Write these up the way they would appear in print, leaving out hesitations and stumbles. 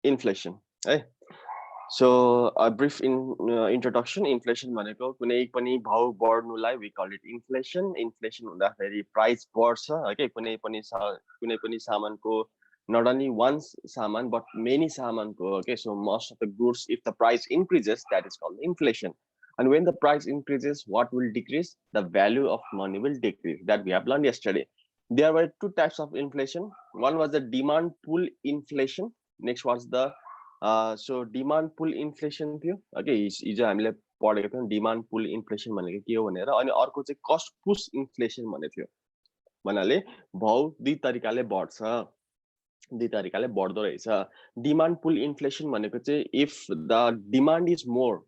Inflation, है. So a brief introduction. Inflation भनेको कुनै पनि भाउ बढ्नुलाई we call it inflation. Inflation हुँदाखेरि price बढ्छ, okay? कुनै पनि सामानको not only one saman but many samanko, okay? So most of the goods, if the price increases, that is called inflation. And when the price increases, what will decrease? The value of money will decrease. That we have learned yesterday. There were two types of inflation. One was the demand pull inflation. Next was the so demand pull inflation थियो. Okay, हिजो हामीले पढेको थियौं demand pull inflation भनेको के हो भनेर. अनि अर्को चाहिँ cost push inflation भन्ने थियो. भन्नाले भाउ दुई तरिकाले बढ्छ, दुई तरिकाले बढ्दो रहेछ. Demand pull inflation भनेको चाहिँ if the demand is more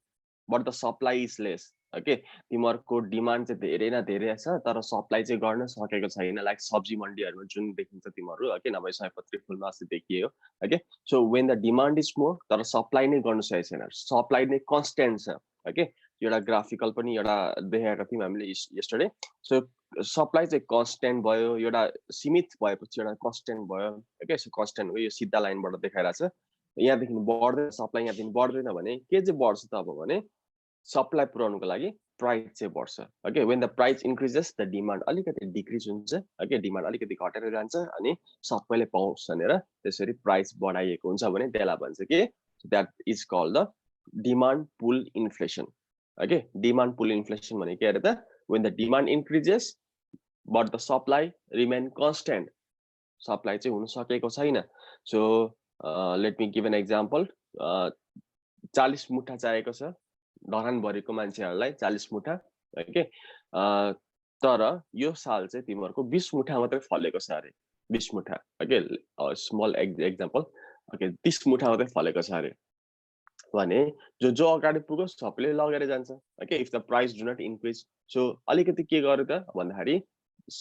but the supply is less. Okay, तिमीहरुको डिमान्ड चाहिँ धेरै न धेरै छ तर सप्लाई चाहिँ गर्न सकेको छैन. लाइक सब्जी मण्डीहरुमा जुन देखिन्छ तिमीहरु, okay, नभए सयपत्री फुलमा अस्ति देखियो. Okay, so when the demand is more तर सप्लाई नै गर्न सकेको छैन, सप्लाई नै कन्स्टेन्ट छ. Okay, एउटा ग्राफिकल पनि एउटा देखाएका थियौं हामीले yesterday. So सप्लाई चाहिँ कन्स्टेन्ट भयो, एउटा सीमित भएपछि एउटा कन्स्टेन्ट भयो. Okay, so कन्स्टेन्ट हो, यो सिधा लाइनबाट देखाइराछ. यहाँदेखि बढ्दै सप्लाई यहाँदेखि बढ्दैन भने के चाहिँ बढ्छ त अब भने सप्लाई पुर्याउनुको लागि प्राइस चाहिँ बढ्छ. Okay, when the price increases the demand अलिकति डिक्रिज हुन्छ. Okay, डिमान्ड अलिकति घटेर जान्छ अनि सबैले पाउँछ भनेर त्यसरी प्राइस बढाइएको हुन्छ भने त्यसलाई भन्छ के that is called the demand pull inflation. Okay, demand pull inflation भने के अरे त when the demand increases but the supply remain constant. Supply चाहिँ हुन सकेको छैन. So let me give an example. 40 मुठा चाहिएको छ धरान भरिको मान्छेहरुलाई 40 मुठा. ओके, तर यो साल चाहिँ तिमीहरुको 20 मुठा मात्रै फलेको छ अरे. 20 मुठा. Okay, small example. ओके, 30 मुठा मात्रै फलेको छ अरे भने जो अगाडि पुग्यो सबैले लगेर जान्छ. Okay, if the price do not increase. So अलिकति के गर्यो त भन्दाखेरि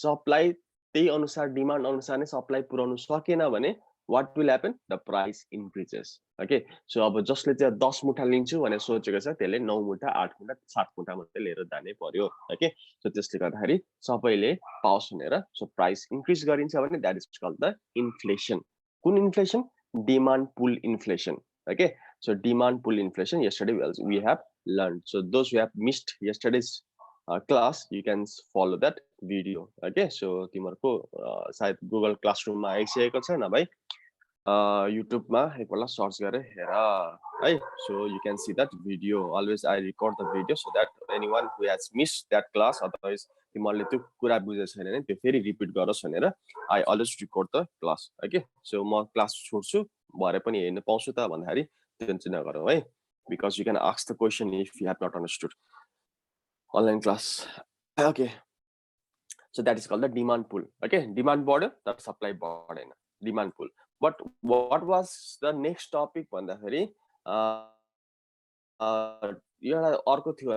सप्लाई त्यही अनुसार डिमान्ड अनुसार नै सप्लाई पुर्याउन सकेन भने what will happen? The price increases. Okay, so अब जसले चाहिँ 10 मुठा लिन्छु भनेर सोचेको छ त्यसले 9 मुठा 8 मुठा 7 मुठा मात्रै लिएर जानै पर्यो. Okay, so त्यसले गर्दाखेरि सबैले पाओस् भनेर सो प्राइस इन्क्रिज गरिन्छ भने that is called the inflation. कुन inflation? Demand pull inflation. Okay, so demand pull inflation yesterday we have learned. So those who have missed yesterday's class, you can follow that video. Okay, so तिमीहरुको सायद Google क्लासरुममा आइसकेको छ नभए युट्युबमा एकपल्ट search गरेर हेर है. So you can see that video. Always I record the video so that anyone who has missed that class, otherwise तिमीहरुले त्यो कुरा बुझेको छैन भने त्यो फेरि रिपिट गरोस् भनेर I always record the class. Okay, so म क्लास छोड्छु भरे पनि हेर्न पाउँछु त भन्दाखेरि टेन्सन नगरौ है, because you can ask the question if you have not understood. Online class. Okay, so that is called the demand pull. Okay, demand border, that supply border, demand pull. But what was the next topic भन्दाखेरि एउटा अर्को थियो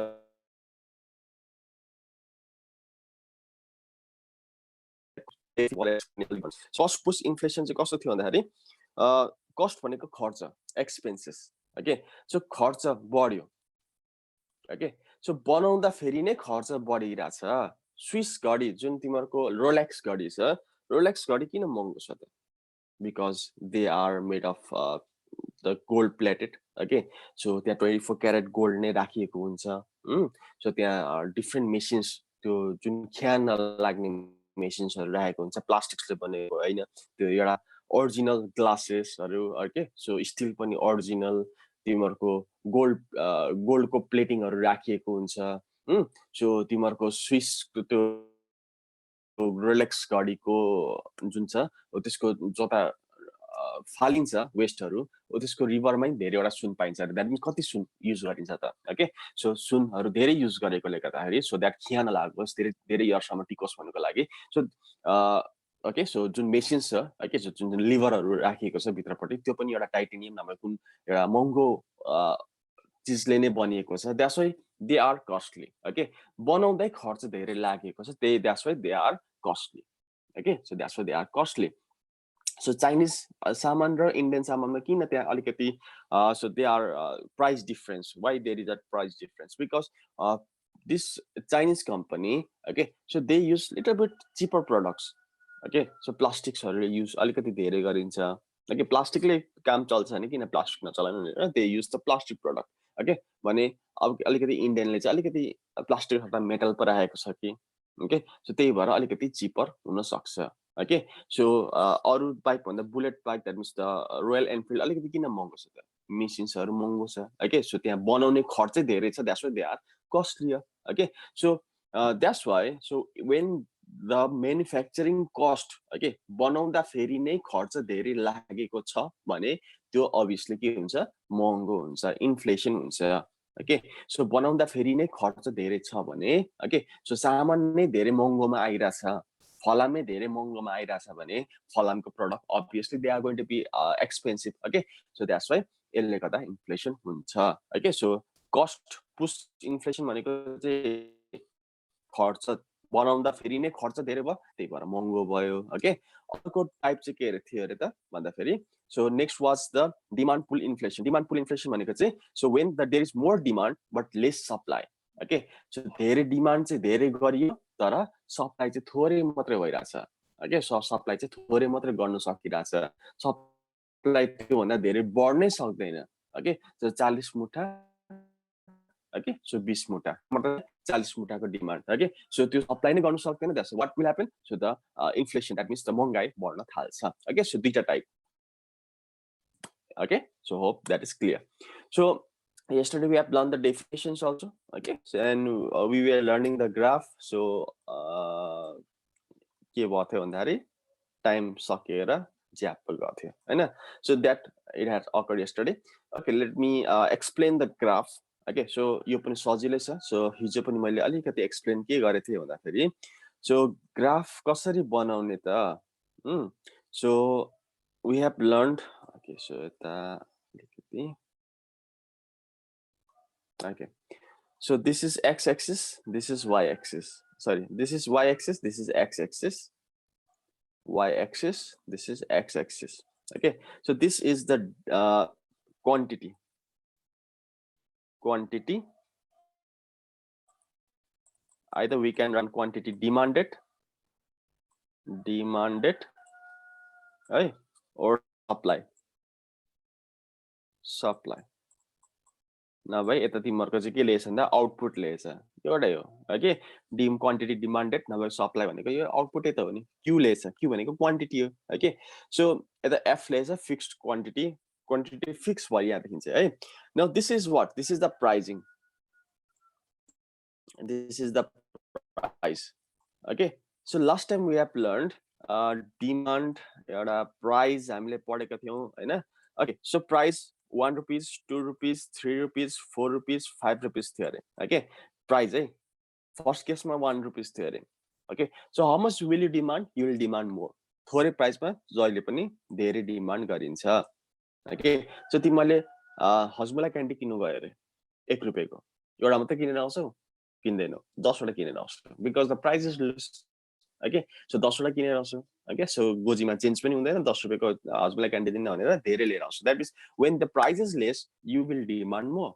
cost push inflation चाहिँ कस्तो थियो भन्दाखेरि cost भनेको खर्च, एक्सपेन्सेस. ओके, सो खर्च बढ्यो. ओके, सो बनाउँदा फेरि नै खर्च बढिरहेछ. स्विस घडी जुन तिमीहरुको रोलेक्स घडी छ, रोलेक्स घडी किन महँगो छ त? Because they are made of the gold plated. Okay, so त्यहाँ 24 क्यारेट गोल्ड नै राखिएको हुन्छ. सो त्यहाँ डिफरेन्ट मेसिन्स, त्यो जुन ख्यान नलाग्ने मेसिन्सहरु राखेको हुन्छ, प्लास्टिक्सले बनेको हैन. त्यो एउटा ओरिजिनल ग्लासेसहरु. ओके, सो स्टिल पनि ओरिजिनल तिमीहरुको गोल्डको प्लेटिङहरु राखिएको हुन्छ. सो तिमीहरुको स्विस त्यो रोलेक्स घडीको जुन छ त्यसको जता फालिन्छ वेस्टहरु त्यसको रिभरमै धेरैवटा सुन पाइन्छ. द्याट मिन्स कति सुन युज गरिन्छ त? ओके, सो सुनहरु धेरै युज गरेकोले गर्दाखेरि सो द्याट खिया नलागोस्, धेरै इयरसम्म टिकोस् भन्नको लागि. सो ओके, सो जुन मेसिन्स छ, ओके, सो जुन लिभरहरु राखिएको छ भित्रपट्टि त्यो पनि एउटा टाइटेनियम नामक कुन एउटा महँगो चिजले नै बनिएको छ. That's why they are costly. Okay, बनाउँदै खर्च धेरै लागेको छ, that's why they are costly. Okay, so that's why they are costly. So Chinese saman र Indian saman मा किन त्यहाँ अलिकति so they are price difference. Why there is that price difference? Because this Chinese company, okay, so they use little bit cheaper products. Okay, so plastics हरुले use अलिकति धेरै गरिन्छ. Okay प्लास्टिकले काम चल्छ भने किन प्लास्टिक नचलाउनु भनेर they use the plastic product okay भने अब अलिकति इन्डियनले चाहिँ अलिकति प्लास्टिक हटा मेटल पर राखेको छ कि ओके सो त्यही भएर अलिकति चिपर हुन सक्छ ओके सो अरू बाइक भन्दा bullet bike that means the royal Enfield अलिकति किन महँगो छ त मेसिन्सहरू महँगो छ ओके सो त्यहाँ बनाउने खर्चै धेरै छ that's why they are costly okay so that's why so when the manufacturing cost okay बनाउँदाखेरि नै खर्च धेरै लागेको छ भने त्यो अभियसली के हुन्छ महँगो हुन्छ इन्फ्लेसन हुन्छ ओके सो बनाउँदाखेरि नै खर्च धेरै छ भने ओके सो सामान नै धेरै महँगोमा आइरहेछ फलामै धेरै महँगोमा आइरहेछ भने फलामको product obviously they are going to be expensive okay so that's why यसले गर्दा इन्फ्लेसन हुन्छ okay so cost push inflation भनेको चाहिँ खर्च बनाउँदा फेरि नै खर्च धेरै भयो त्यही भएर महँगो भयो ओके अर्को टाइप चाहिँ के थियो अरे त भन्दाखेरि so next was the demand pull inflation भनेको चाहिँ so when the there is more demand but less supply okay so धेरै डिमान्ड चाहिँ धेरै गरियो तर सप्लाई चाहिँ थोरै मात्रै भइरहेछ ओके सप्लाई चाहिँ थोरै मात्रै गर्न सकिरहेछ सप्लाई त्योभन्दा धेरै बढ्नै सक्दैन ओके सो 40 मुठा ओके सो 20 मुठा मतलब 40 मुठाको डिमान्ड ओके सो त्यो सप्लाई नै गर्न सक्दैन that's what will happen so the inflation that means the महँगाई बढ्न थाल्छ ओके सो दुईटा type okay so hope that is clear so yesterday we have learned the definitions also okay so, and we were learning the graph so के भयो थियो भन्दाखेरि time सकेर ज्याप गएको थियो हैन so that it has occurred yesterday okay let me explain the graph okay so यो पनि सजिलै छ so हिजो पनि मैले अलिकति एक्सप्लेन के गरे थिए भन्दाखेरि so ग्राफ कसरी बनाउने त so we have learned okay so okay so this is x-axis this is y-axis sorry this is y-axis this is x-axis y-axis this is x-axis okay so this is the quantity either we can run quantity demanded right or supply नभए यता तिमीहरुको चाहिँ के लेछ भन्दा output लेछ एउटै हो okay dim quantity demanded नभए supply भनेको यो आउटपुटै त हो नि क्यू लेछ क्यू भनेको क्वान्टिटी हो ओके सो यता एफ लेछ फिक्स्ड क्वान्टिटी फिक्स भइयादेखि चाहिँ है now this is what this is the pricing this is the price okay so last time we have learned demand एउटा प्राइस हामीले पढेका थियौ हैन okay so price 1 rupees 2 rupees 3 rupees 4 rupees 5 rupees थियो अरे okay price है first केसमा 1 rupees थियो अरे okay so how much will you demand you will demand more थोरै प्राइसमा जहिले पनि धेरै डिमान्ड गरिन्छ okay so तिमीले हजमोला क्यान्डी किन्नु गयो अरे 1 रुपैयाँको एउटा मात्र किनेर आउँछौ किन्दैनौ 10 वटा किनेर आउँछौ because the price is lace okay so 10 वटा किनेर आउँछौ ओके सो गोजीमा चेन्ज पनि हुँदैन 10 रुपैयाँको हजमोला क्यान्डी दिन भनेर धेरै लिएर आउँछौ that is when the price is lace you will demand more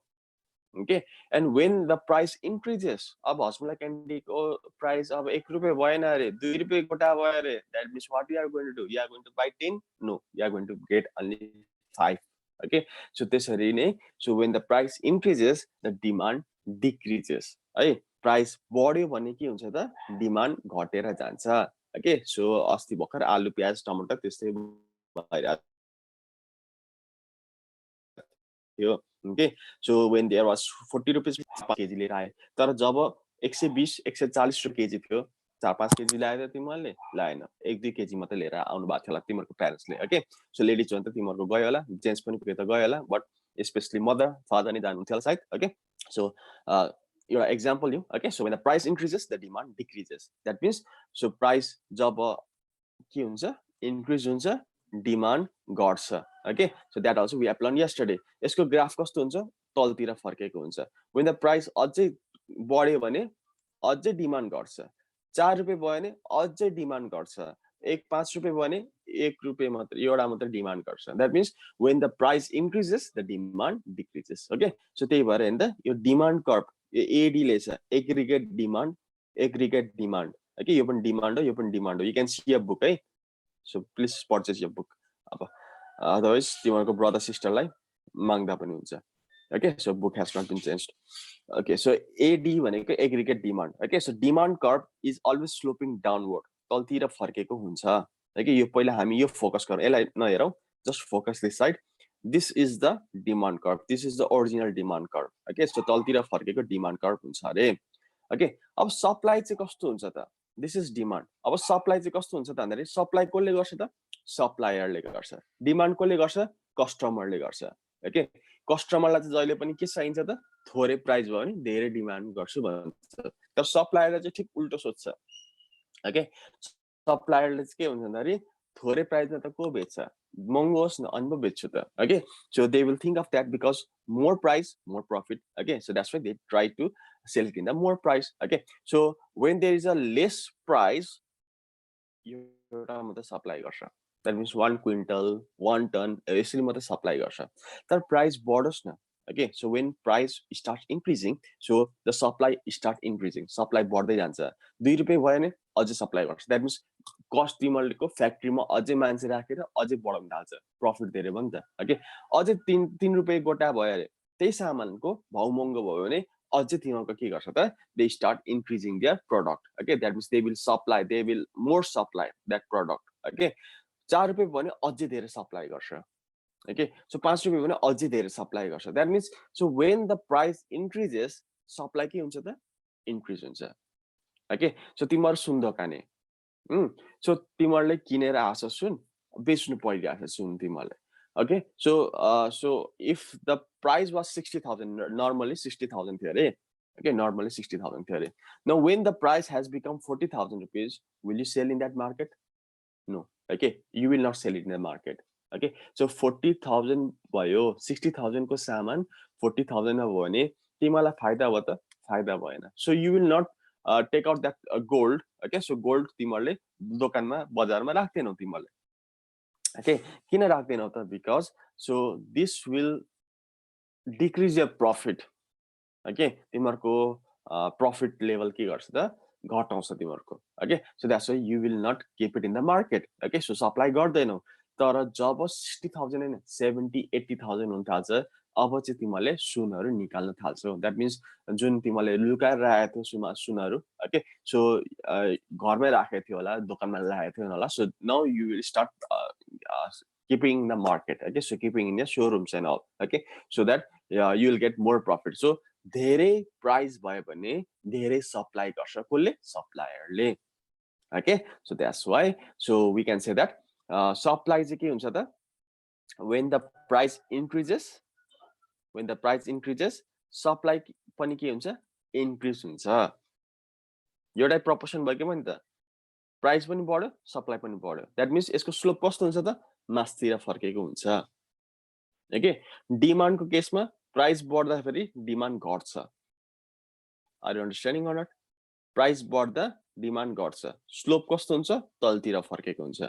okay and when the price increases अब हजमोला क्यान्डीको प्राइस अब 1 रुपैयाँ भएन अरे 2 रुपैयाँ गोटा भयो अरे that means what you are going to do you are going to buy 10 no you are going to get only 5 okay so त्यसरी नै so when the price increases the demand decreases है प्राइस बढ्यो भने के हुन्छ त demand घटेर जान्छ ओके सो अस्ति भर्खर आलु प्याज टमाटर त्यस्तै भइरहेको थियो okay so when there was 40 रुपैयाँ केजी लिएर आए तर जब 120 140 रुपैयाँ केजी थियो 4-5 केजी ल्याएर तिमीहरूले ल्याएन 1-2 केजी मात्रै लिएर आउनु भएको थियो होला तिमीहरूको प्यारेन्ट्सले ओके सो लेडिज भने त तिमीहरूको गयो होला जेन्ट्स पनि पुगे त गयो होला बट स्पेशली मदर फादर नै जानुहुन्थ्यो होला सायद ओके सो एउटा example you okay so when the price increases the demand decreases that means so price जब के हुन्छ इन्क्रिज हुन्छ डिमान्ड घट्छ okay so that also we have learn yesterday यसको ग्राफ कस्तो हुन्छ तलतिर फर्केको हुन्छ when the price अझै बढ्यो भने अझै डिमान्ड घट्छ 4 रुपैयाँ भयो भने अझै डिमान्ड घट्छ 5 रुपैयाँ भयो भने 1 रुपैयाँ मात्र एउटा मात्र डिमान्ड गर्छ that means when the price increases the demand decreases okay so त्यही भएर हैन त यो डिमान्ड कर्व एडी ले छ एग्रिगेट डिमान्ड ओके यो पनि डिमान्ड हो यो पनि डिमान्ड हो you can see a book है so please purchase your book अब अदरवाइज तिमीहरूको ब्रदर सिस्टरलाई माग्दा पनि हुन्छ okay so book has not been changed okay so AD भनेको aggregate demand okay so demand curve is always sloping downward तलतिर फर्केको हुन्छ ओके यो पहिला हामी यो फोकस गरौँ यसलाई नहेरौँ just focus this side this is the demand curve this is the original demand curve okay so तलतिर फर्केको डिमान्ड कर्भ हुन्छ अरे ओके अब सप्लाई चाहिँ कस्तो हुन्छ त दिस इज डिमान्ड अब सप्लाई चाहिँ कस्तो हुन्छ त भन्दाखेरि सप्लाई कसले गर्छ त सप्लायरले गर्छ डिमान्ड कसले गर्छ कस्टमरले गर्छ ओके कस्टमरलाई चाहिँ जहिले पनि के चाहिन्छ त थोरै प्राइस भयो भने धेरै डिमान्ड गर्छु भन्छ तर सप्लायरले चाहिँ ठिक उल्टो सोच्छ ओके सप्लायरले चाहिँ के हुन्छ भन्दाखेरि थोरै प्राइसमा त को बेच्छ महँगो होस् न अनि पो बेच्छु त okay so they will think of that because more price more profit okay so that's why they try to sell it in the more price okay so when there is a less price एउटा मात्रै supply गर्छ that means 1 quintal 1 ton यसरी मात्रै supply गर्छ तर price बढोस् न okay so when price start increasing so the supply start increasing supply बढ्दै जान्छ 2 रुपियाँ भयो भने अझै सप्लाई गर्छ द्याट मिन्स कस्ट तिमीहरूको फ्याक्ट्रीमा अझै मान्छे राखेर अझै बढाउन थाल्छ प्रफिट धेरै भयो नि त ओके अझै 3 रुपियाँ गोटा भयो अरे त्यही सामानको भाउ महँगो भयो भने अझै तिमीहरूको के गर्छ त they start increasing their product okay that means they will supply they will more supply that product okay 4 रुपियाँ भयो भने अझै धेरै सप्लाई गर्छ ओके सो 5 रुपियाँ भने अझै धेरै सप्लाई गर्छ that means so when the price increases supply के हुन्छ त इन्क्रिज हुन्छ ओके सो तिमीहरू सुन दोकाने सो तिमीहरूले किनेर आछ सुन बेच्नु परिरहेको छ सुन तिमीहरूले okay so so if the price was 60,000 normally 60,000 थियो अरे ओके नर्मली 60,000 थियो अरे now when the price has become 40,000 rupees will you sell in that market no okay you will not sell it in the market okay so 40,000 भयो 60,000 को सामान 40,000 मा भयो भने तिमीलाई फाइदा भयो त फाइदा भएन so you will not take out that gold okay so gold तिमीहरूले दोकानमा बजारमा राख्दैनौ तिमीहरूले ओके किन राख्दैनौ त because so this will decrease your profit okay तिमीहरूको प्रफिट लेभल के गर्छ त घटाउँछ तिमीहरूको okay so that's why you will not keep it in the market okay so supply गर्दैनौ तर जब 60,000 होइन 70,000-80,000 हुन थाल्छ अब चाहिँ तिमीहरूले सुनहरू निकाल्न थाल्छौ द्याट मिन्स जुन तिमीहरूले लुकाएर राखेको थियो सुनहरू ओके सो घरमै राखेको थियो होला दोकानमा राखेको थियो होला so now you will start keeping the market okay so keeping in the showrooms and all okay so that you will get more profit so धेरै प्राइस भयो भने धेरै सप्लाई गर्छ कसले सप्लायरले okay so that's why so we can say that supply चाहिँ के हुन्छ त when the price increases supply पनि के हुन्छ इन्क्रिज हुन्छ एउटै प्रपोर्सन भयो कि नि त प्राइस पनि बढ्यो सप्लाई पनि बढ्यो द्याट मिन्स यसको स्लोप कस्तो हुन्छ त मासतिर फर्केको हुन्छ ओके डिमान्डको केसमा प्राइस बढ्दाखेरि डिमान्ड घट्छ are you understanding or not price बढ्दा डिमान्ड घट्छ स्लोप कस्तो हुन्छ तलतिर फर्केको हुन्छ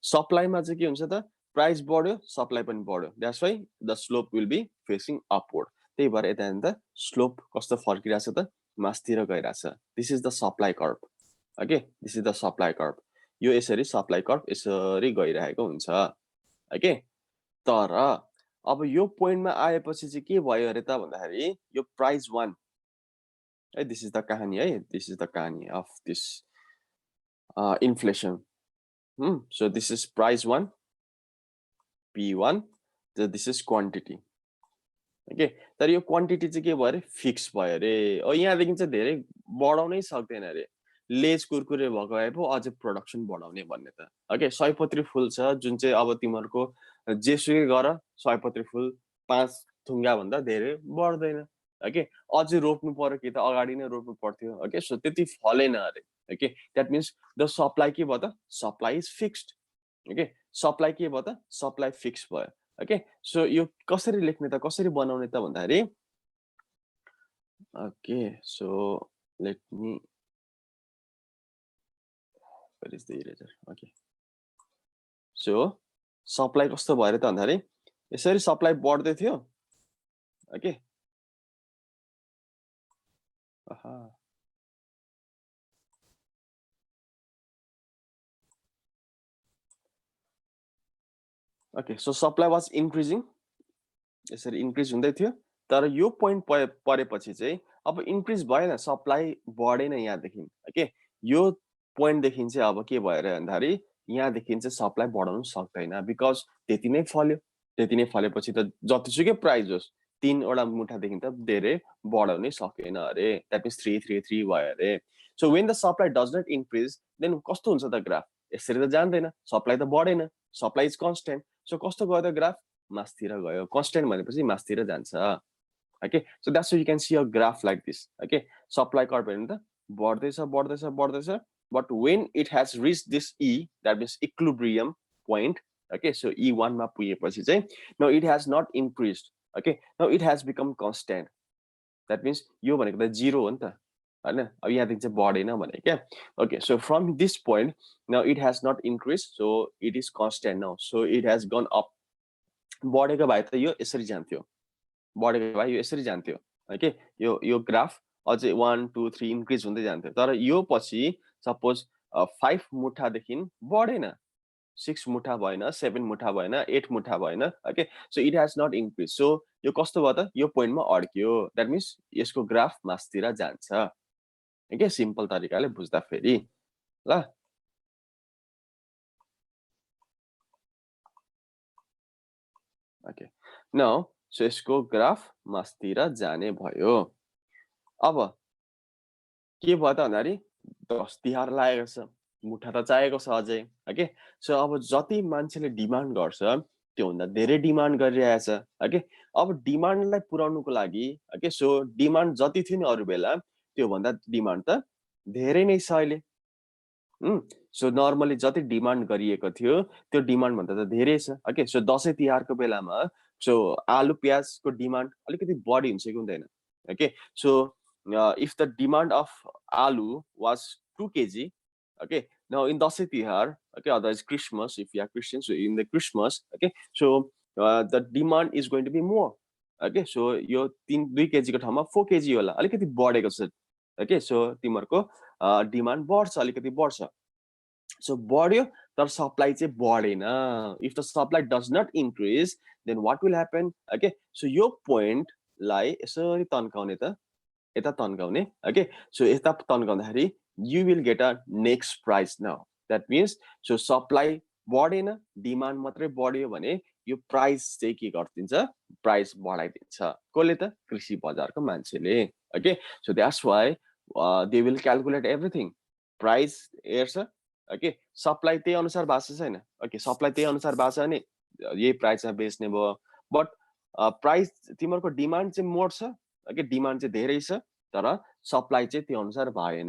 सप्लाईमा चाहिँ के हुन्छ त प्राइस बढ्यो सप्लाई पनि बढ्यो that's why the slope will be facing upward त्यही भएर यता हेर्नु त स्लोप कस्तो फर्किरहेछ त मासतिर गइरहेछ this is the supply curve okay this is the supply curve यो यसरी सप्लाई कर्भ यसरी गइरहेको हुन्छ ओके तर अब यो पोइन्टमा आएपछि चाहिँ के भयो अरे त भन्दाखेरि यो प्राइस 1 है दिस इज द कहानी है दिस इज द कहानी of this inflation so this is price 1 P1 so this is quantity okay तर यो क्वान्टिटी चाहिँ के भयो अरे फिक्स भयो अरे यहाँदेखि चाहिँ धेरै बढाउनै सक्दैन अरे लेज कुरकुरे भएको भए पो अझै प्रोडक्सन बढाउने भन्ने त ओके सयपत्री फुल छ जुन चाहिँ अब तिमीहरूको जेसुकै गर सयपत्री फुल 5 थुङ्गा भन्दा धेरै बढ्दैन ओके अझै रोप्नु पर्यो कि त अगाडि नै रोप्नु पर्थ्यो ओके सो त्यति फलेन अरे okay that means the supply के भयो त supply is fixed okay supply के भयो त सप्लाई फिक्स भयो ओके सो यो कसरी लेख्ने त कसरी बनाउने त भन्दाखेरि okay so let me where is the eraser okay so supply कस्तो भयो त भन्दाखेरि यसरी सप्लाई बढ्दै थियो ओके आहा okay so supply was increasing यसरी इन्क्रिज हुँदै थियो तर यो पोइन्ट परेपछि चाहिँ अब इन्क्रिज भएन सप्लाई बढेन यहाँदेखि ओके यो पोइन्टदेखि चाहिँ अब के भयो अरे भन्दाखेरि यहाँदेखि चाहिँ सप्लाई बढाउनु सक्दैन बिकज त्यति नै फल्यो त्यति नै फलेपछि त जतिसुकै प्राइस होस् 3वटा मुठादेखि त धेरै बढाउनै सकेन अरे द्याट मिन्स 333 भयो अरे so when the supply does not increase then कस्तो हुन्छ त ग्राफ यसरी त जान्दैन सप्लाई त बढेन सप्लाई इज कन्स्टेन्ट सो कस्तो गयो त ग्राफ मासतिर गयो कन्स्टेन्ट भनेपछि मासतिर जान्छ okay so that's you can see a graph like this okay supply curve हेर्नु त बढ्दैछ बढ्दैछ बढ्दैछ but when it has reach this E that means equilibrium point okay so E1 मा पुगेपछि चाहिँ no it has not increase okay no it has become constant that means यो भनेको त 0 हो नि त होइन अब यहाँदेखि चाहिँ बढेन भने क्या okay so from this point now it has not increase so it is constant now so it has gone up बढेको भए त यो यसरी जान्थ्यो बढेको भए यो यसरी जान्थ्यो ओके यो ग्राफ अझै 1 2 3 इन्क्रिज हुँदै जान्थ्यो तर यो पछि सपोज 5 मुठादेखि बढेन 6 मुठा भएन 7 मुठा भएन 8 मुठा भएन okay so it has not increase so यो कस्तो भयो त यो पोइन्टमा अड्क्यो द्याट मिन्स यसको ग्राफ मासतिर जान्छ ओके सिम्पल तरिकाले बुझ्दा फेरि ल ओके नाउ सो यसको ग्राफ मासतिर जाने भयो अब के भयो त भन्दाखेरि 10 तिहार लागेको छ मुठा त चाहिएको छ अझै ओके सो अब जति मान्छेले डिमान्ड गर्छ त्योभन्दा धेरै डिमान्ड गरिरहेछ ओके अब डिमान्डलाई पुर्याउनुको लागि ओके सो डिमान्ड जति थियो नि अरू बेला त्योभन्दा डिमान्ड त धेरै नै छ अहिले सो नर्मली जति डिमान्ड गरिएको थियो त्यो डिमान्ड भन्दा त धेरै छ ओके सो दसैँ तिहारको बेलामा सो आलु प्याजको डिमान्ड अलिकति बढी हुन्छ कि हुँदैन okay so if the demand of alu was 2 kg okay now in Dashain Tihar okay otherwise Christmas if you are Christian so in the Christmas okay so the demand is going to be more okay so यो 2 kg को ठाउँमा 4 kg होला अलिकति बढेको छ okay so तिमीहरूको demand बढ्छ अलिकति बढ्छ सो बढ्यो तर सप्लाई चाहिँ बढेन if the supply does not increase then what will happen okay so यो पोइन्टलाई यसरी तन्काउने त यता तन्काउने ओके सो यता तन्काउँदाखेरि you will get a next price now that means so supply बढेन डिमान्ड मात्रै बढ्यो भने यो प्राइस चाहिँ के गरिदिन्छ प्राइस बढाइदिन्छ कसले त कृषि बजारको मान्छेले okay so that's why they will calculate everything price हेर्छ ओके सप्लाई त्यही अनुसार भएको छ छैन ओके सप्लाई त्यही अनुसार भएको छ भने यही प्राइसमा बेच्ने भयो बट प्राइस तिमीहरूको डिमान्ड चाहिँ मोड छ ओके डिमान्ड चाहिँ धेरै छ तर सप्लाई चाहिँ त्यो अनुसार भएन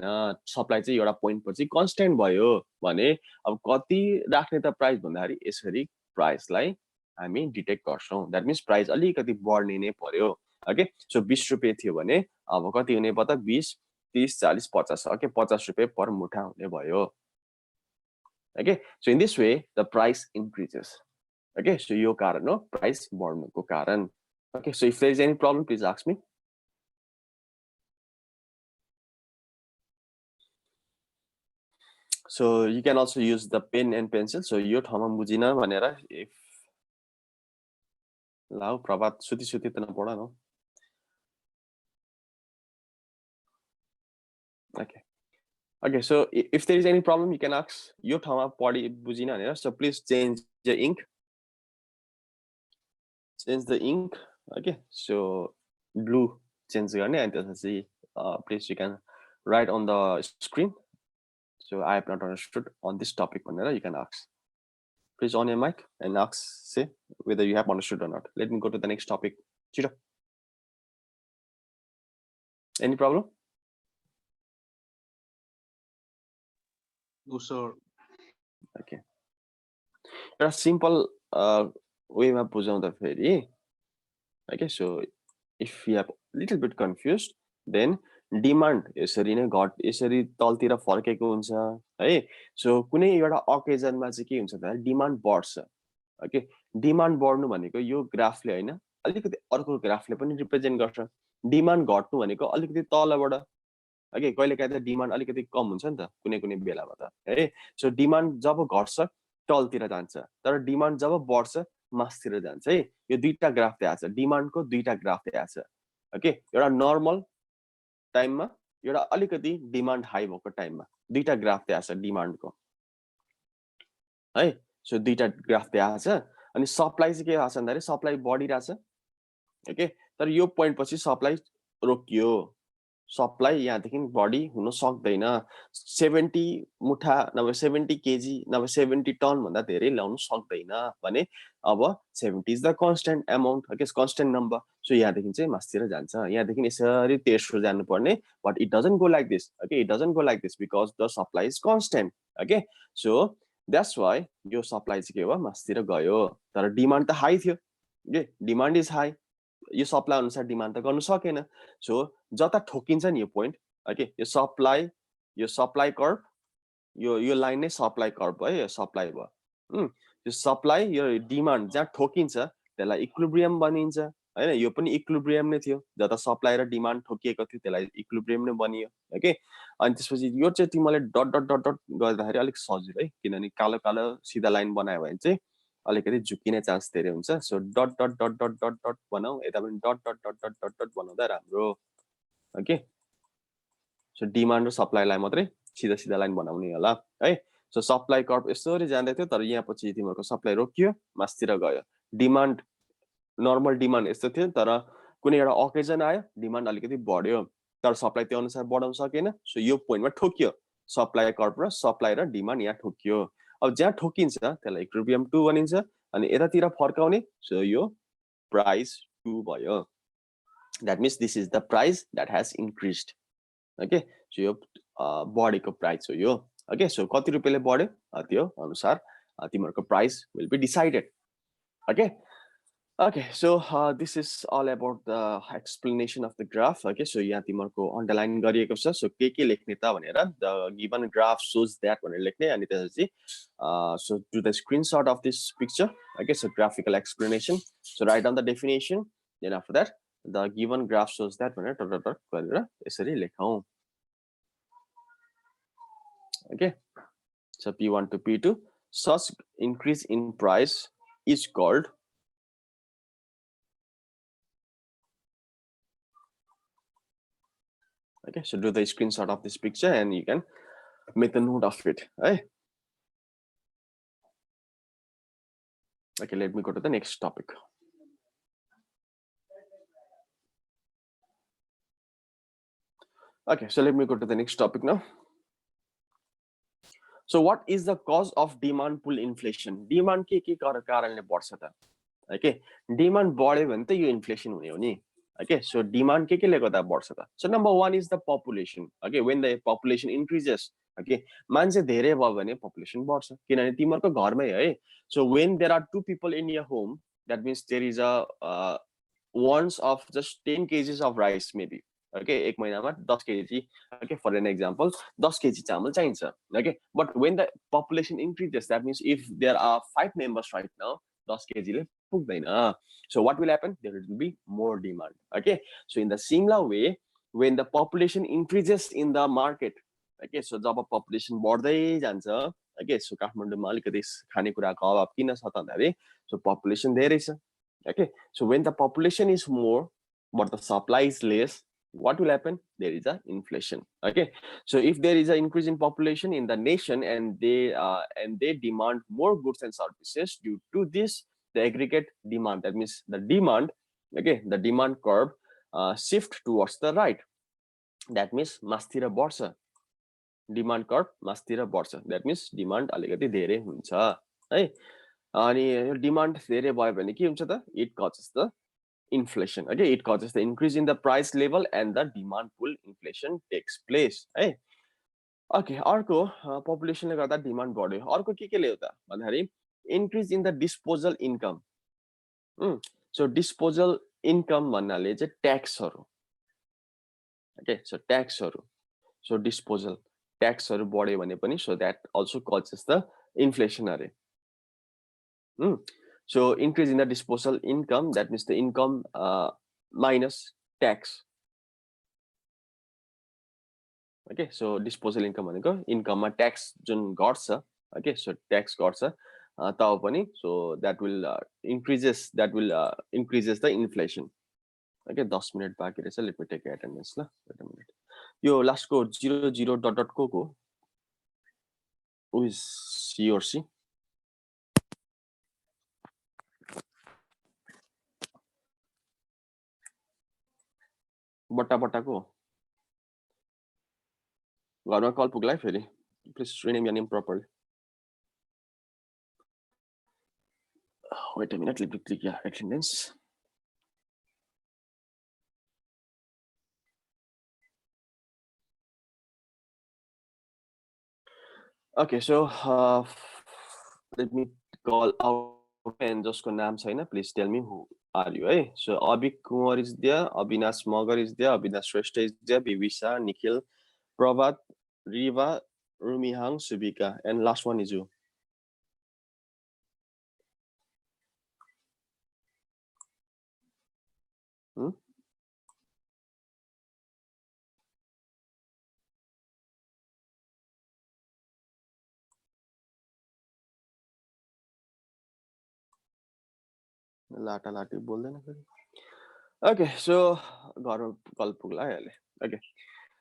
सप्लाई चाहिँ एउटा पोइन्ट पछि कन्स्टेन्ट भयो भने अब कति राख्ने त प्राइस भन्दाखेरि यसरी प्राइसलाई हामी डिटेक्ट गर्छौँ द्याट मिन्स प्राइस अलिकति बढ्ने नै पर्यो ओके सो 20 रुपियाँ थियो भने अब कति हुने भयो त 20 30 40 50 ओके 50 रुपियाँ पर मुठा हुने भयो okay so in this way the price increases okay so यो कारण हो price बढ्नुको कारण okay so if there is any problem please ask me so you can also use the pen and pencil so यो ठाउँमा बुझिन भनेर if लाउ प्रभात सुती सुती त नपढ न okay okay so if there is any problem you can ask यो ठाउँमा पढी बुझिन भनेर so please change the ink okay so blue change गर्ने and त्यसपछि please you can write on the screen so I have not understood on this topic भनेर you can ask please on your mic and ask say whether you have understood or not let me go to the next topic छिटो any problem no sir okay एउटा simple वेमा बुझाउँदा फेरि okay so if you have little bit confused then demand यसरी नै यसरी तलतिर फर्केको हुन्छ है सो कुनै एउटा अकेजनमा चाहिँ के हुन्छ भन्दा डिमान्ड बढ्छ ओके डिमान्ड बढ्नु भनेको यो ग्राफले होइन अलिकति अर्को ग्राफले पनि रिप्रेजेन्ट गर्छ डिमान्ड घट्नु भनेको अलिकति तलबाट ओके कहिलेकाहीँ त डिमान्ड अलिकति कम हुन्छ नि त कुनै कुनै बेलामा त है सो डिमान्ड जब घट्छ तलतिर जान्छ तर डिमान्ड जब बढ्छ मासतिर जान्छ है यो दुईटा ग्राफ दिएको छ डिमान्डको दुईटा ग्राफ दिएको छ ओके एउटा नर्मल टाइममा एउटा अलिकति डिमान्ड हाई भएको टाइममा दुईटा ग्राफ दिएको छ डिमान्डको है सो दुईटा ग्राफ दिएको छ अनि सप्लाई चाहिँ के भएको छ भन्दाखेरि सप्लाई बढिरहेछ ओके तर यो पोइन्ट पछि सप्लाई रोकियो सप्लाई यहाँदेखि बढी हुन सक्दैन 70 मुठा नभए 70 केजी नभए 70 टन भन्दा धेरै ल्याउन सक्दैन भने अब 70 is the constant amount okay constant number so यहाँदेखि चाहिँ मासतिर जान्छ यहाँदेखि यसरी तेर्सो जानुपर्ने but it doesn't go like this okay it doesn't go like this because the supply is constant okay so that's why यो सप्लाई चाहिँ के हो मासतिर गयो तर डिमान्ड त हाई थियो ओके डिमान्ड इज हाई यो सप्लाई अनुसार डिमान्ड त गर्नु सकेन सो जता ठोकिन्छ नि यो पोइन्ट ओके यो सप्लाई कर्भ यो लाइन नै सप्लाई कर्भ भयो यो सप्लाई भयो यो सप्लाई यो डिमान्ड जहाँ ठोकिन्छ त्यसलाई इक्विलिब्रियम बनिन्छ हैन यो पनि इक्विलिब्रियम नै थियो जता सप्लाई र डिमान्ड ठोकिएको थियो त्यसलाई इक्विलिब्रियम नै बनियो ओके अनि त्यसपछि यो चाहिँ तिमीले डट डट डट डट गर्दाखेरि अलिक सजिलो है किनभने कालो कालो सिधा लाइन बनायो भने चाहिँ अलिकति झुकिने चान्स धेरै हुन्छ so dot dot dot dot dot dot बनाऊ यता पनि dot dot dot dot dot dot बनाउँदा राम्रो ओके सो डिमान्ड र सप्लाईलाई मात्रै सिधा सिधा लाइन बनाउने होला है सो सप्लाई कर्भ यसरी जाँदै थियो तर यहाँ पछि तिमीहरूको सप्लाई रोकियो मासतिर गयो डिमान्ड नर्मल डिमान्ड यस्तो थियो तर कुनै एउटा अकेजन आयो डिमान्ड अलिकति बढ्यो तर सप्लाई त्यो अनुसार बढाउन सकेन सो यो पोइन्टमा ठोकियो सप्लाई कर्भ र सप्लाई र डिमान्ड यहाँ ठोकियो अब जहाँ ठोकिन्छ त्यसलाई इक्विलिब्रियम 2 भनिन्छ अनि यतातिर फर्काउने सो यो प्राइस 2 भयो that means this is the price that has increased okay so यो बढेको प्राइस हो यो ओके सो कति रुपियाँले बढ्यो त्यो अनुसार तिमीहरूको price will be decided okay so this is all about the explanation of the graph okay so यहाँ तिमीहरूको अन्डरलाइन गरिएको छ सो के लेख्ने त भनेर the given graph shows that भनेर लेख्ने अनि त्यसपछि so do the screenshot of this picture okay so graphical explanation so write down the definition then after that the given graph shows that भनेर डट डट डट गरेर यसरी लेखौं okay so p1 to p2 such increase in price is called okay so do the screenshot of this picture and you can make a note of it right okay let me go to the next topic okay so let me go to the next topic now so what is the cause of demand pull inflation demand के कारणले बढ्छ त okay demand बढ्यो भने त यो inflation हुने हो नि okay so demand के ले गर्दा बढ्छ त so number 1 is the population okay when the population increases okay मान्छे धेरै भयो भने population बढ्छ किनभने तिमीहरुको घरमै है so when there are two people in your home that means there is a wants of just 10 kgs of rice maybe okay एक महिनामा 10 kg okay for an example 10 kg चामल चाहिन्छ okay but when the population increases that means if there are 5 members right now 10 kg ले पुग्दैन so what will happen there will be more demand okay so in the similar way when the population increases in the market okay so job population बढ्दै जान्छ okay so काठमाडौँमा अलिकति खानेकुराको अभाव किन छ त भन्दाखेरि so population धेरै छ okay so when the population is more but the supply is less what will happen there is a inflation okay so if there is an increase in population in the nation and they demand more goods and services due to this the aggregate demand that means the demand okay the demand curve shift towards the right that means मासतिर बढ्छ demand curve मासतिर बढ्छ that means demand अलिकति धेरै हुन्छ है अनि यो डिमान्ड धेरै भयो भने के हुन्छ त it causes the inflation okay it causes the increase in the price level and the demand pull inflation takes place है okay अर्को population ले गर्दा डिमान्ड बढ्यो अर्को के ल्यायो त भन्दाखेरि increase in the disposal income so disposal income भन्नाले चाहिँ ट्याक्सहरु okay so ट्याक्सहरु so disposal ट्याक्सहरु बढ्यो भने पनि so that also causes the inflation अरे so increase in the disposal income that means the income minus tax okay so disposal income भनेको income मा tax जुन घट्छ okay so tax घट्छ ताउ पनि so that will increases the inflation. Okay, 10 minute बाँकी रहेछ. Let me take attendance ल. Wait a minute. यो last को 00 ... को who is he or she? बट्टा को घरमा कल पुग्ला है फेरि. Please rename your name properly. Wait a minute, let me click your attendance. Okay, so let me call out and just ko naam chaina. Please tell me who are you, eh? So Abhik Kumar is there, Abhinash Magar is there, Abhinash Shrestha is there, Bibisa, Nikhil, Prabhat, Riva, Rumihang, Subika, and last one is you. लाटी बोल्दैन फेरि. Okay, so घरमा call पुग्ला है अहिले. Okay.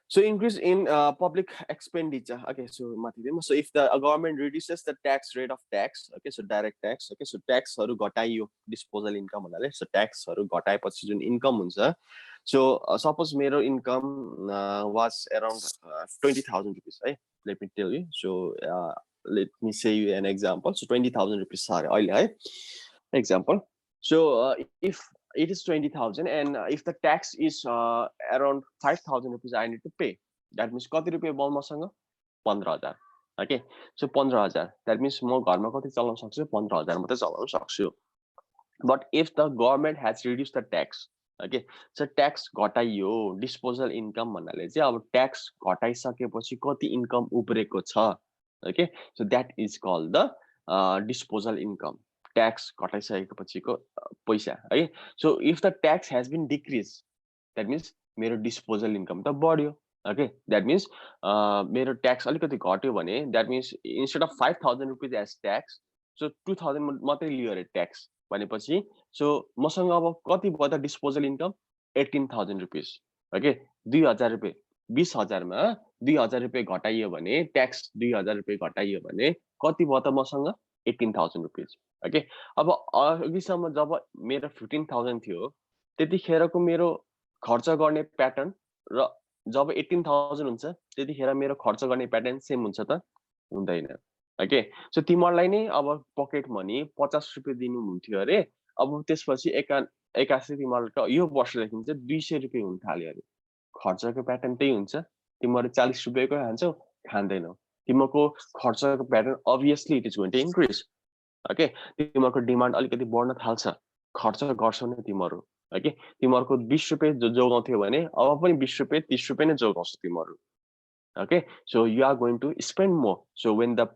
So increase in public expenditure. Okay, so so if the government reduces the tax rate of tax, okay, so direct tax, okay, so tax haru घटाइयो disposal income भन्नाले, so tax haru घटाएपछि जुन income हुन्छ, so suppose मेरो income was around 20,000 rupees, right? Let me tell you. So let me say you an example. So 20,000 rupees are अहिले है example. So if it is 20,000 and if the tax is around 5,000 rupees I need to pay, that means कति रुपियाँ भयो मसँग 15,000. Okay, so 15,000, that means म घरमा कति चलाउन सक्छु 15,000 मात्रै चलाउन सक्छु. But if the government has reduced the tax, okay, so tax घटाइयो, disposal income भन्नाले चाहिँ अब tax घटाइसकेपछि कति income उब्रेको छ, okay, so that is called the disposal income. Tax घटाइसकेपछिको पैसा है. So if the tax has been decreased, that means मेरो disposal income त बढ्यो. Okay, that means मेरो tax अलिकति घट्यो भने, that means instead of 5,000 rupees as tax, so 2,000 मात्रै लियो अरे tax भनेपछि, so मसँग अब कति भयो त disposal income 18,000 rupees. Okay, 2,000 रुपियाँ 20,000 मा 2,000 रुपियाँ घटाइयो भने, tax 2,000 रुपियाँ घटाइयो भने कति भयो त मसँग 18,000 rupees. Okay, अब अघिसम्म जब मेरो 15,000 थियो त्यतिखेरको मेरो खर्च गर्ने प्याटर्न र जब 18,000 हुन्छ त्यतिखेर मेरो खर्च गर्ने प्याटर्न सेम हुन्छ त हुँदैन. ओके, सो तिमीहरूलाई नै अब पकेट मनी 50 रुपियाँ दिनु हुन्थ्यो अरे, अब त्यसपछि एकासी तिमीहरूको यो वर्षदेखि चाहिँ 200 रुपियाँ हुन थाल्यो अरे. खर्चको प्याटर्न त्यही हुन्छ. तिमीहरू 40 रुपियाँको खान्छौ, खाँदैनौ. तिमीहरूको खर्चको pattern obviously it is going to increase. Okay, तिमीहरूको डिमान्ड अलिकति बढ्न थाल्छ, खर्च गर्छौ नि तिमीहरू. ओके, तिमीहरूको 20 रुपियाँ जोगाउँथ्यो भने अब पनि 20 रुपियाँ 30 रुपियाँ नै जोगाउँछ तिमीहरू. Okay, so you are going to spend more. So when the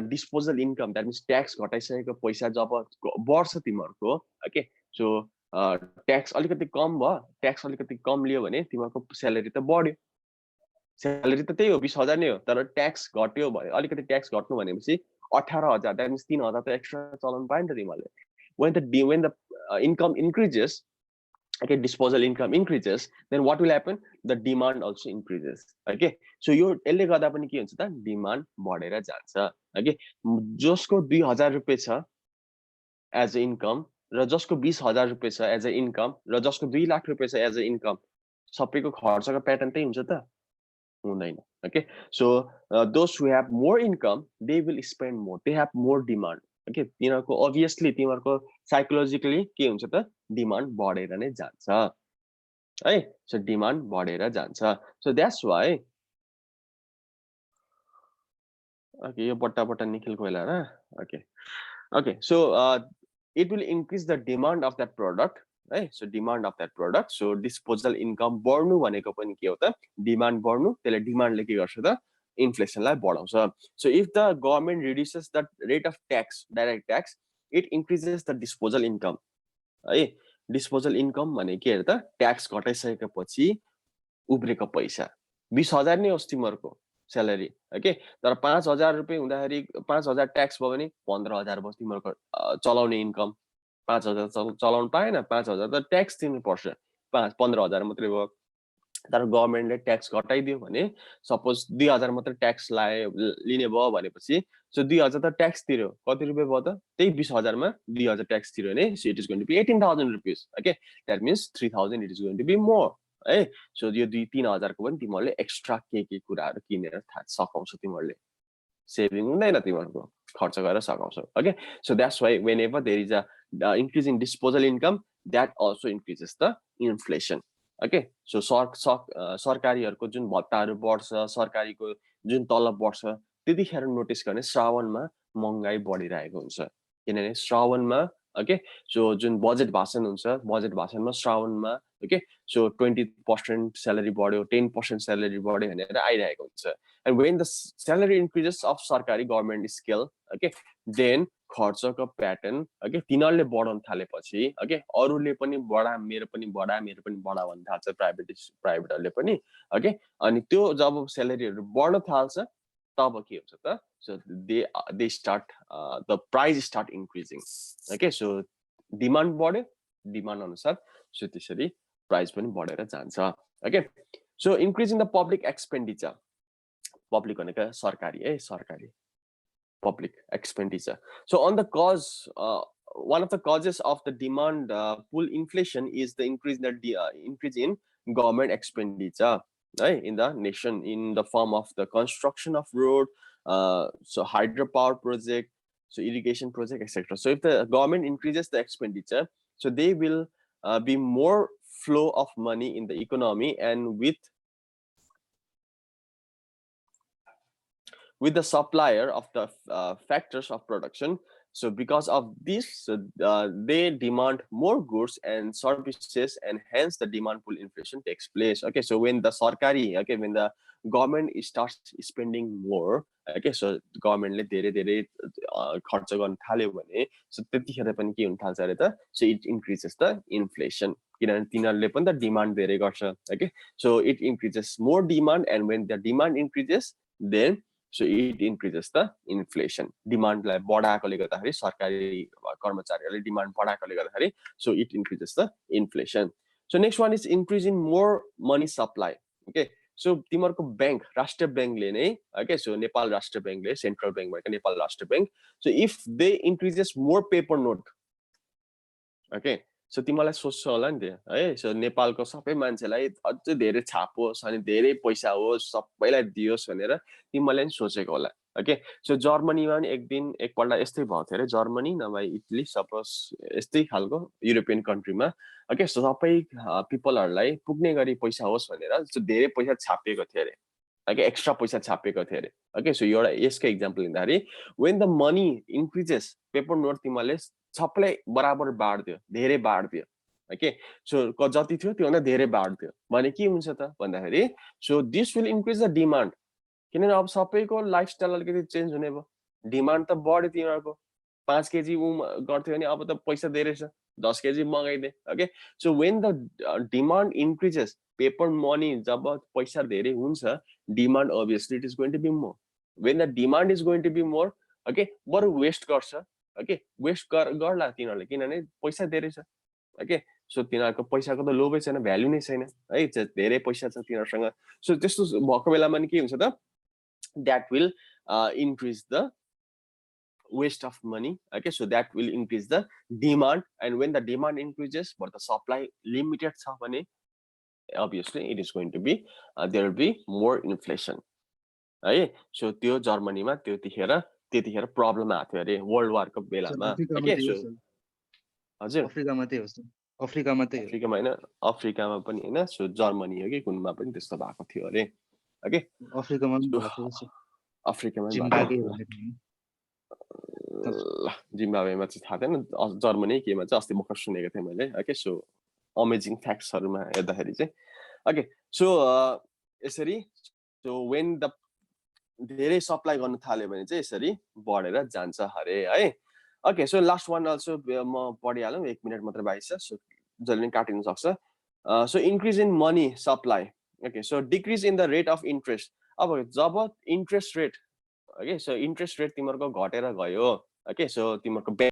disposal income, that means tax घटाइसकेको पैसा जब बढ्छ तिमीहरूको, okay, so tax अलिकति कम भयो, tax अलिकति कम लियो भने तिमीहरूको स्यालेरी त बढ्यो. स्यालेरी त त्यही हो 20,000 नै हो, तर ट्याक्स घट्यो भने अलिकति ट्याक्स घट्नु भनेपछि 18,000, that means 3,000 त एक्स्ट्रा चलाउनु पायो नि त तिमीहरूले. When the income increases, okay, disposal income increases, then what will happen? The demand also increases. Okay, so यो यसले गर्दा पनि के हुन्छ त डिमान्ड बढेर जान्छ. Okay, जसको 2,000 रुपियाँ छ एज अ इन्कम र जसको 20,000 रुपियाँ छ एज अ इन्कम र जसको 2 लाख रुपियाँ छ एज अ इन्कम, सबैको खर्चको प्याटर्न त्यही हुन्छ त हुँदैन. Okay, so those who have more income, they will spend more, they have more demand. Okay, तिनीहरूको obviously तिमीहरूको साइकोलोजिकली के हुन्छ त डिमान्ड बढेर नै जान्छ है. सो डिमान्ड बढेर जान्छ. सो द्याट्स वाइ ओके, यो बट्टा निखिलको होला र. Okay, okay, so it will increase the demand of that product है. So demand of that product, so disposal income बढ्नु भनेको पनि के हो त डिमान्ड बढ्नु. त्यसले डिमान्डले के गर्छ त इन्फ्लेसनलाई बढाउँछ. So if the government reduces the rate of tax, direct tax, it increases the disposal income है. डिस्पोजल इन्कम भने के अरे त ट्याक्स घटाइसकेपछि उब्रेको पैसा 20,000 नै होस् तिमीहरूको, स्यालेरी ओके तर 5,000 रुपियाँ हुँदाखेरि 5,000 ट्याक्स भयो भने 15,000 भयो तिमीहरूको चलाउने इन्कम 5,000 चलाउनु पाएन 5,000 त ट्याक्स तिर्नुपर्छ 15,000 मात्रै भयो तर गभर्मेन्टले ट्याक्स घटाइदियो भने सपोज 2,000 मात्रै ट्याक्स लिने भयो भनेपछि सो 2,000 त ट्याक्स तिर्यो कति रुपियाँ भयो त त्यही 20,000मा 2,000 ट्याक्स तिर्यो भने so it is going to be 18,000 rupees okay that means 3,000 it is going to be more है सो यो 2-3,000 को पनि तिमीहरूले एक्स्ट्रा के कुराहरू किनेर सकाउँछौ तिमीहरूले सेभिङ हुँदैन तिमीहरूको खर्च गरेर सकाउँछौ okay so that's why whenever there is a increase in disposal income that also increases the inflation okay so सरकारीहरूको जुन भत्ताहरू बढ्छ सरकारीको जुन तलब बढ्छ त्यतिखेर नोटिस गर्ने श्रावणमा महँगाई बढिरहेको हुन्छ किनभने श्रावणमा ओके सो जुन बजेट भाषण हुन्छ बजेट भाषणमा श्रावणमा ओके सो 20% स्यालेरी बढ्यो 10% स्यालेरी बढ्यो भनेर आइरहेको हुन्छ and when the salary increases of सरकारी गभर्मेन्ट स्केल ओके देन खर्चको प्याटर्न ओके तिनीहरूले बढाउन थालेपछि ओके अरूले पनि बढा मेरो पनि बढा भन्न थाल्छ प्राइभेटहरूले पनि ओके अनि त्यो जब स्यालेरीहरू बढ्न थाल्छ तब के हुन्छ त so they start the price start increasing okay so demand बढ्यो डिमान्ड अनुसार सो त्यसरी प्राइस पनि बढेर जान्छ okay so increasing the public expenditure public भनेको सरकारी public expenditure. So on the cause, one of the causes of the demand pull inflation is the increase in government expenditure right, in the nation in the form of the construction of road, so hydropower project, so irrigation project, etc. So if the government increases the expenditure, so they will be more flow of money in the economy, and with the supplier of the factors of production. So because of this, they demand more goods and services, and hence the demand pull inflation takes place. Okay, so when the when the government starts spending more, okay, so government ले धेरै खर्च गर्न थाल्यो भने so त्यतिखेर पनि के हुन थाल्छ अरे त so it increases the inflation किनभने तिनीहरूले पनि त डिमान्ड धेरै गर्छ okay so it increases more demand, and when the demand increases then so it increases the inflation demand लाई बढाएकोले गर्दाखेरि सरकारी कर्मचारीहरूले डिमान्ड बढाएकोले गर्दाखेरि so it increases the inflation. So next one is increase in more money supply. Okay, so तिमीहरूको bank राष्ट्रिय बैंकले नै okay so Nepal राष्ट्रिय बैंकले सेन्ट्रल बैंक भनेको नेपाल राष्ट्रिय bank so if they increases more paper note okay so तिमीलाई सोच्छ होला नि त्यो है सो नेपालको सबै मान्छेलाई अझै धेरै छापोस् अनि धेरै पैसा होस् सबैलाई दियोस् भनेर तिमीले नि सोचेको होला ओके सो जर्मनीमा पनि एकपल्ट यस्तै भएको थियो अरे जर्मनी नभए इटली सपोज यस्तै खालको युरोपियन कन्ट्रीमा ओके सो सबै पिपलहरूलाई पुग्ने गरी पैसा होस् भनेर सो धेरै पैसा छापिएको थियो अरे ओके एक्स्ट्रा पैसा छापिएको थियो अरे ओके सो एउटा यसको इक्जाम्पल लिँदाखेरि when the money increases paper note तिमीले सबैलाई बराबर बाँड्दियो धेरै बाँड्दियो ओके सो जति थियो त्योभन्दा धेरै बाँड्दियो भने के हुन्छ त भन्दाखेरि so this will increase the demand किनभने अब सबैको लाइफस्टाइल अलिकति चेन्ज हुने भयो डिमान्ड त बढ्यो तिनीहरूको 5 केजी गर्थ्यो भने अब त पैसा धेरै छ 10 केजी मगाइदे okay so when the demand increases paper money जब पैसा धेरै हुन्छ demand obviously it is going to be more when the demand is going to be more okay बरु वेस्ट गर्छ ओके वेस्ट गर्ला तिनीहरूले किनभने पैसा धेरै छ ओके सो तिनीहरूको पैसाको त लोभै छैन भ्यालु नै छैन है धेरै पैसा छ तिनीहरूसँग सो त्यस्तो भएको बेलामा नि के हुन्छ त that will increase the waste of money okay so that will increase the demand, and when the demand increases but the supply limited छ भने obviously it is going to be there will be more inflation है so त्यो जर्मनीमा त्यतिखेर problem आएको थियो अरे world वारको बेलामा okay so हजुर अफ्रिकामा हैन अफ्रिकामा पनि हैन सो जर्मनी हो कि कुनमा पनि त्यस्तो भएको थियो अरे ओके अफ्रिकामा जिम्बाब्वेमा चाहिँ थाहा थिएन जर्मनी केमा चाहिँ अस्ति भर्खर सुनेको थिएँ मैले ओके सो अमेजिङ फ्याक्ट्सहरुमा हेर्दाखेरि चाहिँ ओके सो यसरी सो वेन द धेरै सप्लाई गर्न थाल्यो भने चाहिँ यसरी बढेर जान्छ हरे है okay so last one also म पढिहालौँ 1 मिनेट मात्र बाँकी छ सो जसले काटिन सक्छ so increase in money supply okay so decrease in the rate of interest अब जब interest rate okay so interest rate तिमीहरूको घटेर गयो ओके सो तिमीहरूको